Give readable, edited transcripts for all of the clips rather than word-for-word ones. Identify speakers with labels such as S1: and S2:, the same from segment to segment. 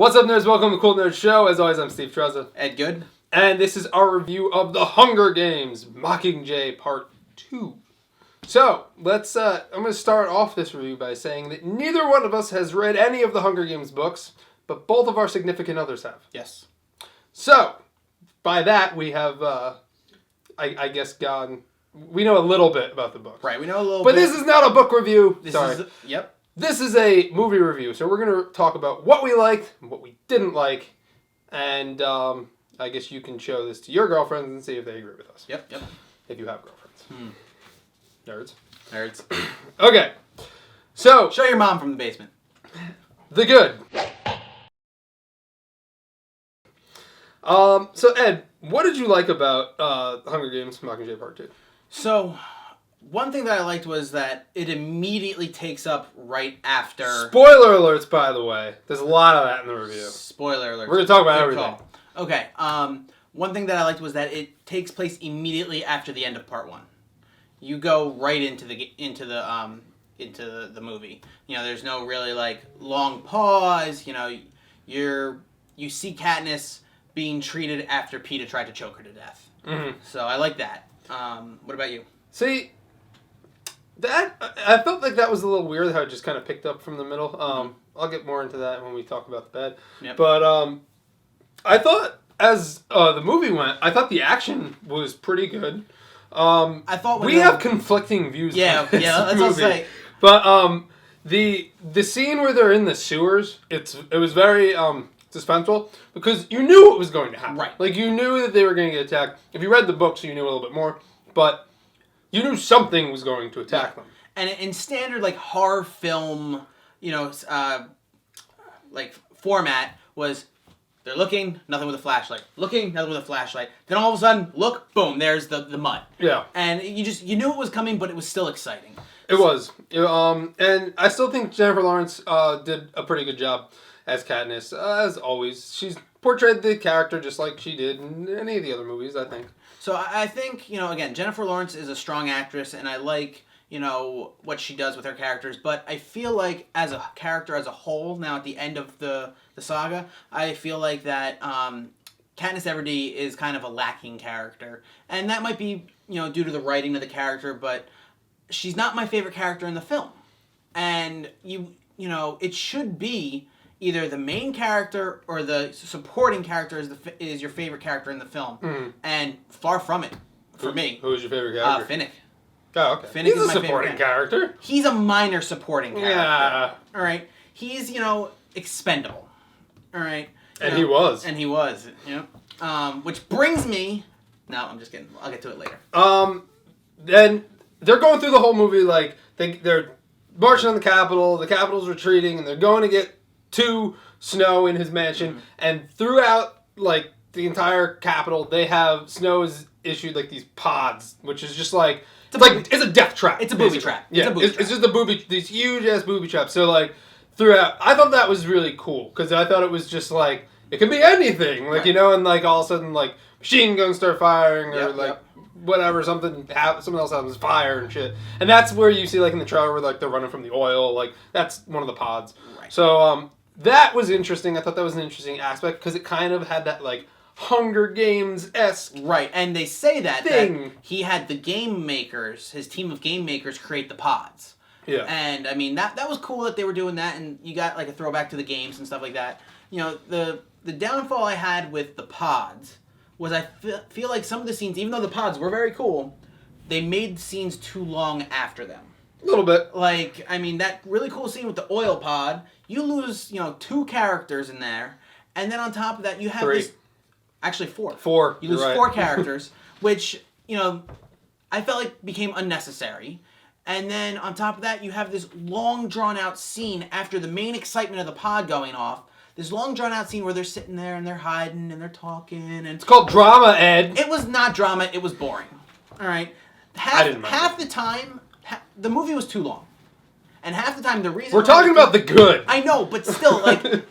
S1: What's up, nerds? Welcome to the Cool Nerd Show. As always, I'm Steve Trezza.
S2: Ed Good.
S1: And this is our review of the Hunger Games Mockingjay Part 2. So, I'm going to start off this review by saying that neither one of us has read any of the Hunger Games books, but both of our significant others have.
S2: Yes.
S1: So, by that, we have, I guess, we know a little bit about the book.
S2: Right, we know a little
S1: bit. But
S2: bit.
S1: this is not a book review.
S2: Yep.
S1: This is a movie review, so we're going to talk about what we liked and what we didn't like, and I guess you can show this to your girlfriends and see if they agree with us.
S2: Yep.
S1: If you have girlfriends. Nerds.
S2: Nerds.
S1: Okay, so...
S2: Show your mom from the basement.
S1: The good. So Ed, what did you like about Hunger Games Mockingjay Part 2?
S2: So... one thing that I liked was that it immediately takes up right after...
S1: Spoiler alerts, by the way. There's a lot of that in the review.
S2: Spoiler alerts.
S1: We're going to talk about everything.
S2: Call. Okay. One thing that I liked was that it takes place immediately after the end of Part 1. You go right into the movie. You know, there's no really, long pause. You know, you see Katniss being treated after Peeta tried to choke her to death.
S1: Mm-hmm.
S2: So I like that. What about you?
S1: See... I felt like that was a little weird how it just kind of picked up from the middle. I'll get more into that when we talk about the bed.
S2: Yep.
S1: But I thought as the movie went, I thought the action was pretty good.
S2: I thought
S1: we have conflicting views. on this
S2: that's
S1: movie.
S2: what I'll say.
S1: But the scene where they're in the sewers, it was very suspenseful because you knew what was going to happen.
S2: Right.
S1: Like you knew that they were going to get attacked. If you read the book, so you knew a little bit more, but. You knew something was going to attack them.
S2: And in standard, horror film, format was they're looking, nothing with a flashlight. Looking, nothing with a flashlight. Then all of a sudden, look, boom, there's the mud.
S1: Yeah. And
S2: you knew it was coming, but it was still exciting.
S1: It was. And I still think Jennifer Lawrence did a pretty good job as Katniss. As always, she's portrayed the character just like she did in any of the other movies, I think.
S2: So I think, again, Jennifer Lawrence is a strong actress, and I like, what she does with her characters, but I feel like as a character as a whole, now at the end of the saga, I feel like that Katniss Everdeen is kind of a lacking character. And that might be, due to the writing of the character, but she's not my favorite character in the film. And, it should be... either the main character or the supporting character is your favorite character in the film. Mm. And far from it, for me.
S1: Who is your favorite character?
S2: Finnick.
S1: Oh, okay.
S2: Finnick
S1: He's a supporting character.
S2: He's a minor supporting character.
S1: Yeah.
S2: All right. He's, expendable. All right.
S1: He was.
S2: And he was. Which brings me... No, I'm just kidding. I'll get to it later.
S1: Then they're going through the whole movie they're marching on the Capitol. The Capitol's retreating, and they're going to get to Snow in his mansion, and throughout the entire Capitol, they have Snow's issued these pods, which is just it's a death trap.
S2: It's a booby trap.
S1: Yeah, it's just these huge ass booby traps. So throughout, I thought that was really cool because I thought it was just it could be anything,
S2: right.
S1: And all of a sudden machine guns start firing or whatever, something else happens, fire and shit. And that's where you see in the trailer where they're running from the oil, that's one of the pods.
S2: Right.
S1: So that was interesting. I thought that was an interesting aspect because it kind of had that Hunger Games-esque
S2: right, and they say that he had the game makers, his team of game makers, create the pods.
S1: Yeah.
S2: And I mean that was cool that they were doing that, and you got a throwback to the games and stuff like that. The downfall I had with the pods was I feel like some of the scenes, even though the pods were very cool, they made scenes too long after them.
S1: A little bit.
S2: That really cool scene with the oil pod, you lose, 2 characters in there, and then on top of that, you have
S1: 3.
S2: Actually, 4.
S1: 4.
S2: You lose
S1: right.
S2: 4 characters, which, I felt became unnecessary. And then on top of that, you have this long, drawn-out scene after the main excitement of the pod going off. This long, drawn-out scene where they're sitting there and they're hiding and they're talking. And
S1: it's called drama, Ed.
S2: It was not drama. It was boring. All right? Half the time... the movie was too long. And half the time, the reason...
S1: We're talking about the good.
S2: I know, but still,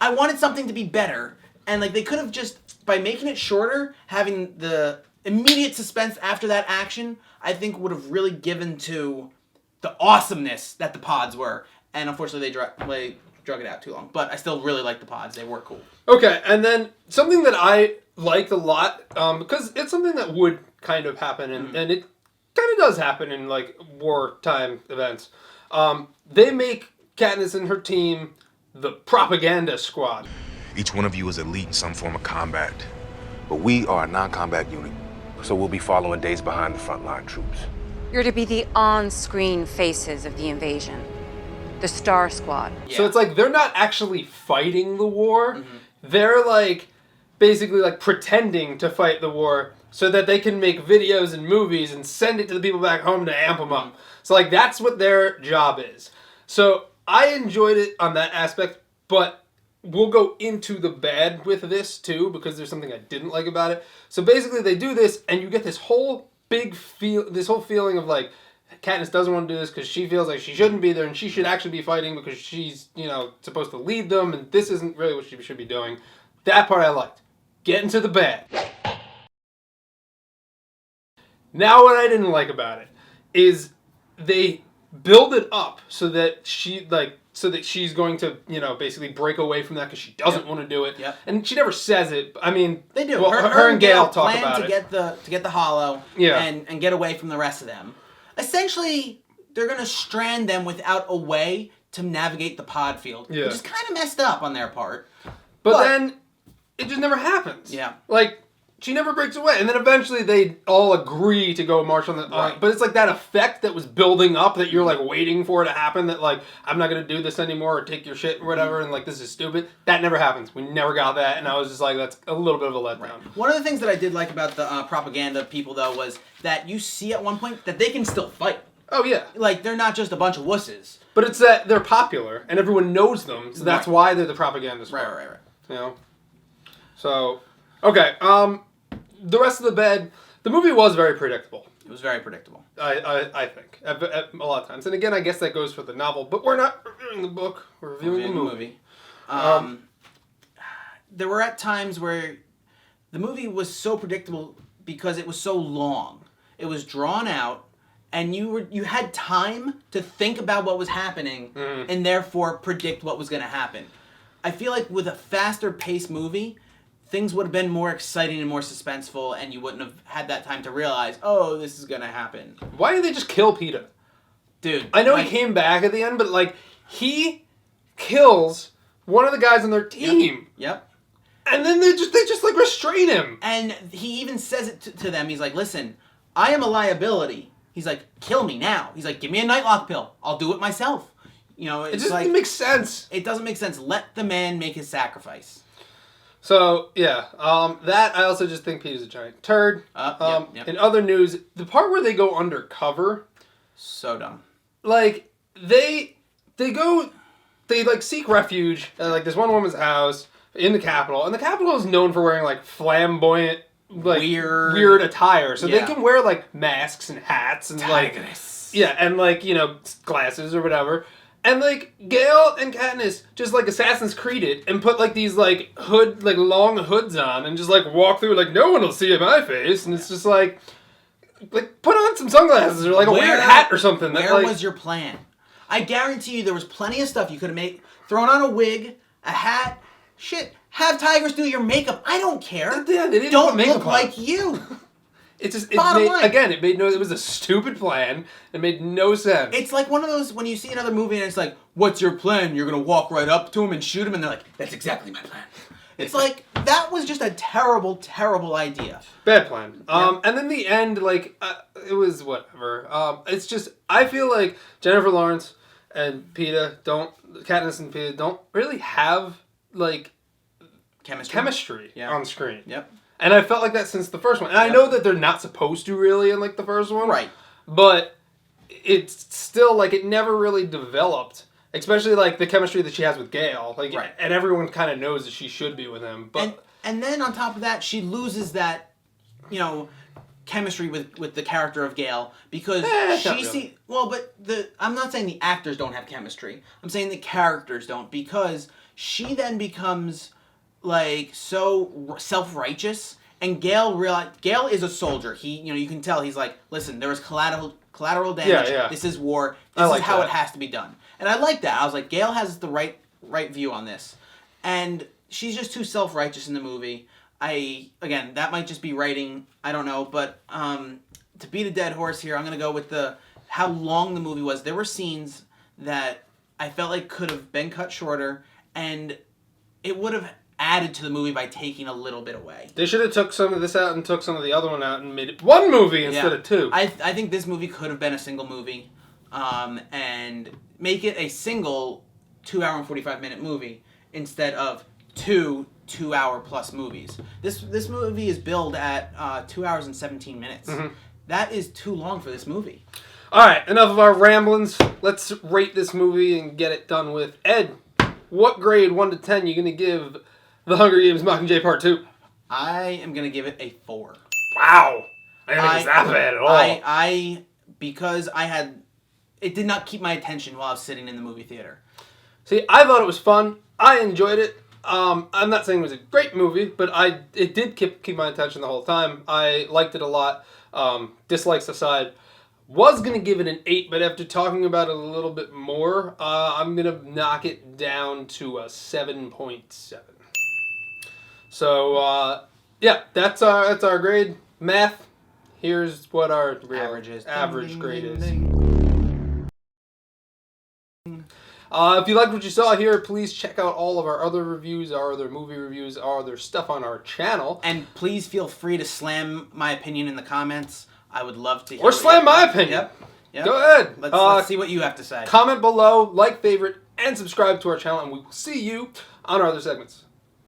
S2: I wanted something to be better. And, they could have just, by making it shorter, having the immediate suspense after that action, I think would have really given to the awesomeness that the pods were. And unfortunately, they drug it out too long. But I still really like the pods. They were cool.
S1: Okay, and then something that I liked a lot, because it's something that would kind of happen, and it kind of does happen in, like, wartime events. They make Katniss and her team the propaganda squad.
S3: Each one of you is elite in some form of combat, but we are a non-combat unit, so we'll be following days behind the frontline troops.
S4: You're to be the on-screen faces of the invasion. The Star Squad.
S1: Yeah. So it's like they're not actually fighting the war. They're like basically like pretending to fight the war so that they can make videos and movies and send it to the people back home to amp them up. So like that's what their job is. So I enjoyed it on that aspect, but we'll go into the bad with this too because there's something I didn't like about it. So basically they do this and you get this whole feeling of like Katniss doesn't want to do this because she feels like she shouldn't be there and she should actually be fighting because she's, you know, supposed to lead them and this isn't really what she should be doing. That part I liked. Get into the bad. Now what I didn't like about it is they build it up so that she's going to, you know, basically break away from that because she doesn't want to do it.
S2: Yep.
S1: And she never says it. I mean,
S2: they do.
S1: Well, her and Gale talk
S2: plan
S1: about
S2: to get the Hollow and get away from the rest of them. Essentially, they're going to strand them without a way to navigate the pod field, which is kind of messed up on their part.
S1: But then it just never happens.
S2: Yeah.
S1: Like, she never breaks away. And then eventually they all agree to go march on the... but it's like that effect that was building up that you're, like, waiting for it to happen. That, like, I'm not going to do this anymore or take your shit or whatever. And, like, this is stupid. That never happens. We never got that. And I was just like, that's a little bit of a letdown.
S2: Right. One of the things that I did like about the propaganda people, though, was that you see at one point that they can still fight.
S1: Oh, yeah.
S2: Like, they're not just a bunch of wusses.
S1: But it's that they're popular and everyone knows them. So that's why they're the propaganda squad.
S2: Right.
S1: You know? So, okay. The rest of the bed, the movie was very predictable.
S2: It was very predictable.
S1: I think. A lot of times. And again, I guess that goes for the novel, but we're not reviewing the book. We're reviewing the movie.
S2: There were at times where the movie was so predictable because it was so long. It was drawn out, and you had time to think about what was happening and therefore predict what was going to happen. I feel like with a faster paced movie, things would have been more exciting and more suspenseful, and you wouldn't have had that time to realize, oh, this is going to happen.
S1: Why did they just kill Peeta?
S2: Dude.
S1: I know he came back at the end, but, like, he kills one of the guys on their team.
S2: Yep.
S1: And then they just like, restrain him.
S2: And he even says it to them. He's like, listen, I am a liability. He's like, kill me now. He's like, give me a nightlock pill. I'll do it myself. You know, it's
S1: it doesn't make sense.
S2: It doesn't make sense. Let the man make his sacrifice.
S1: So, yeah, that, I also just think Peeta's a giant turd.
S2: Yep.
S1: In other news, the part where they go undercover...
S2: So dumb.
S1: Like, they like, seek refuge at, like, this one woman's house in the Capitol. And the Capitol is known for wearing, like, flamboyant, like, weird attire. So they can wear, like, masks and hats and,
S2: Tigress.
S1: like... Yeah, and, like, you know, glasses or whatever. And, like, Gale and Katniss just, like, Assassin's Creed it and put, like, these, like, long hoods on and just, like, walk through, like, no one will see my face. And it's just, like, put on some sunglasses or, like, a weird hat or something.
S2: Where was your plan? I guarantee you there was plenty of stuff you could have made. Thrown on a wig, a hat, shit. Have Tigress do your makeup. I don't care.
S1: Yeah, they didn't
S2: don't
S1: put makeup
S2: look
S1: on.
S2: like you.
S1: It just it was a stupid plan. It made no sense.
S2: It's like one of those when you see another movie and it's like, "What's your plan?" You're gonna walk right up to him and shoot him, and they're like, "That's exactly my plan." It's like that was just a terrible, terrible idea.
S1: Bad plan. And then the end, like it was whatever. It's just I feel like Jennifer Lawrence and Katniss and Peeta don't really have like chemistry on screen.
S2: Yep.
S1: And I felt like that since the first one. And I know that they're not supposed to really in, like, the first one.
S2: Right.
S1: But it's still, like, it never really developed. Especially, like, the chemistry that she has with Gale. Like, and everyone kind of knows that she should be with him. But
S2: and then on top of that, she loses that, you know, chemistry with the character of Gale. Because I'm not saying the actors don't have chemistry. I'm saying the characters don't. Because she then becomes... like so self-righteous, and Gale is a soldier. You can tell he's like, listen, there was collateral damage.
S1: Yeah.
S2: This is war. This is how it has to be done. And I like that. I was like, Gale has the right right view on this. And she's just too self-righteous in the movie. Again, that might just be writing. I don't know. But to beat a dead horse here, I'm going to go with how long the movie was. There were scenes that I felt like could have been cut shorter, and it would have added to the movie by taking a little bit away.
S1: They should have took some of this out and took some of the other one out and made it one movie instead of two.
S2: I think this movie could have been a single movie, and make it a single 2 hour and 45-minute movie instead of two 2 hour plus movies. This movie is billed at 2 hours and 17 minutes. Mm-hmm. That is too long for this movie.
S1: All right, enough of our ramblings. Let's rate this movie and get it done with. Ed, what grade 1 to 10 are you going to give The Hunger Games Mockingjay Part 2?
S2: I am going to give it a 4.
S1: Wow. I don't think it's that bad at all.
S2: Because it did not keep my attention while I was sitting in the movie theater.
S1: See, I thought it was fun. I enjoyed it. I'm not saying it was a great movie, but it did keep my attention the whole time. I liked it a lot. Dislikes aside. Was going to give it an 8, but after talking about it a little bit more, I'm going to knock it down to a 7.7. So, yeah, that's our grade. Math, here's what our real average grade is. If you liked what you saw here, please check out all of our other reviews, our other movie reviews, our other stuff on our channel.
S2: And please feel free to slam my opinion in the comments. I would love to hear.
S1: Or slam my opinion.
S2: Yep.
S1: Go ahead.
S2: Let's see what you have to say.
S1: Comment below, like, favorite, and subscribe to our channel, and we will see you on our other segments.